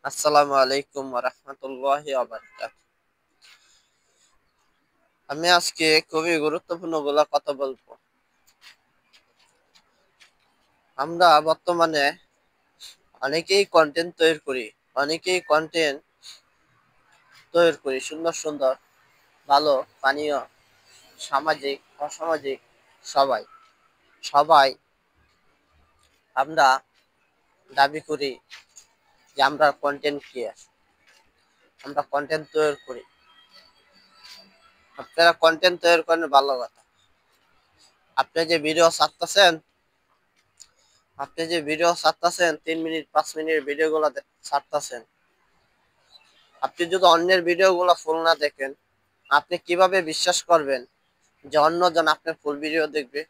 আসসালামু আলাইকুম ওয়া রাহমাতুল্লাহি ওয়া বারাকাতুহু। আমি আজকে খুবই গুরুত্বপূর্ণ কথা বলবো। আমরা বর্তমানে অনেকেই কনটেন্ট তৈরি করি। অনেকেই কনটেন্ট তৈরি করি সুন্দর, সুন্দর, ভালো, পানীয়, সামাজিক, অসামাজিক সবাই। সবাই আমরা দাবি করি যে আমরা কনটেন্ট ক্রিয়েটর। আমরা কনটেন্ট তৈরি করি। আপনারা কনটেন্ট তৈরি করেন ভালো কথা। আপনি যে ভিডিও ছাড়তাছেন ৩ মিনিট ৫ মিনিট ভিডিওগুলো ছাড়তাছেন। আপনি যদি অন্যের ভিডিওগুলো ফুল না দেখেন, আপনি কিভাবে বিশ্বাস করবেন যে অন্যজন আপনার ফুল ভিডিও দেখবে?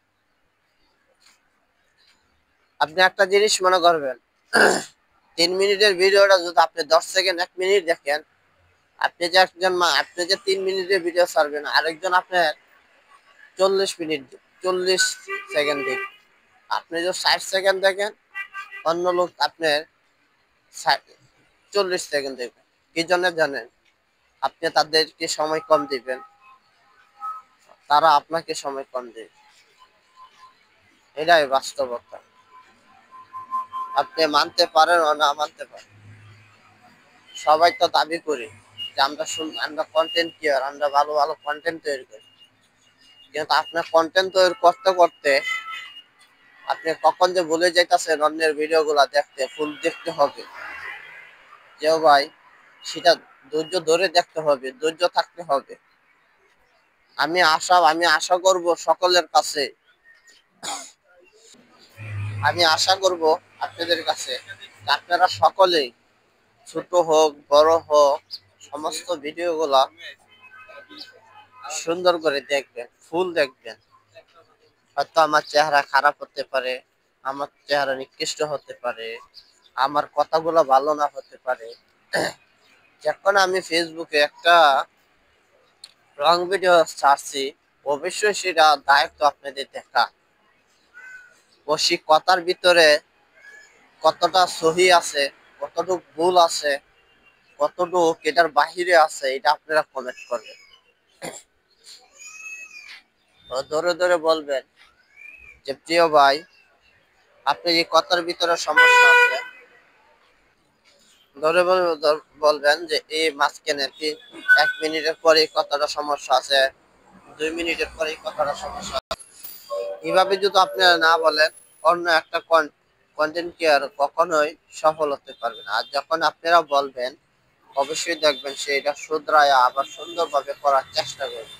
আপনি একটা জিনিস মনে করবেন, ৩ মিনিটের ভিডিওটা যদি আপনি ১০ সেকেন্ড ১ মিনিট দেখেন, আপনি যে ৩ মিনিটের ভিডিও ছাড়বেন, আরেকজন আপনার ৪০ সেকেন্ড দেখবে। আপনি যদি ৬০ সেকেন্ড দেখেন, অন্য লোক আপনার ৪০ সেকেন্ড দেখবে। কি জন্য জানেন? আপনি তাদেরকে সময় কম দিবেন, তারা আপনাকে সময় কম দেবে। এটাই বাস্তবতা। আপনি মানতে পারেন ও না মানতে পারেন, সবাই তো দাবি করি যে আমরা কন্টেন্ট ক্রিয়েটর, আমরা ভালো ভালো কন্টেন্ট তৈরি করি। কিন্তু আপনার কন্টেন্ট তৈরি করতে করতে আপনি কখন যে ভুলে যাইতেছেন অন্যের ভিডিও গুলা দেখতে, ফুল দেখতে হবে। যে ভাই, সেটা ধৈর্য ধরে দেখতে হবে, ধৈর্য থাকতে হবে। আমি আশা করব সকলের কাছে, আমি আশা করব আপনাদের কাছে, আপনারা সকলেই ছোট হোক বড় হোক সমস্ত ভিডিওগুলা সুন্দর করে দেখবেন, ফুল দেখবেন। হয়তো আমার চেহারা খারাপ হতে পারে, আমার চেহারা নিকৃষ্ট হতে পারে, আমার কথাগুলো ভালো না হতে পারে। যখন আমি ফেসবুকে একটা রং ভিডিও ছাড়ছি, অবশ্যই সেটা দায়িত্ব আপনাদের দেখা। ও সে কথার ভিতরে কতটা সহি আছে, কতটুকু ভুল আছে, কতটুকু এটার বাহিরে আছে, এটা আপনারা কমেন্ট করবেন। ধরে ধরে বলবেন যে প্রিয় ভাই, আপনি যে কথার ভিতরে সমস্যা আছে, বলবেন যে এই মাঝখানে ১ মিনিটের পরে কথাটা সমস্যা আছে, ২ মিনিটের পরে কথাটা সমস্যা আছে। এভাবে যদি আপনারা না বলেন, অন্য একটা কন্টেন্ট ক্রিয়েটর কখনোই সফল হতে পারবে না। আর যখন আপনারা বলবেন, অবশ্যই দেখবেন সে এটা শুধরায়া আবার সুন্দরভাবে করার চেষ্টা করবে।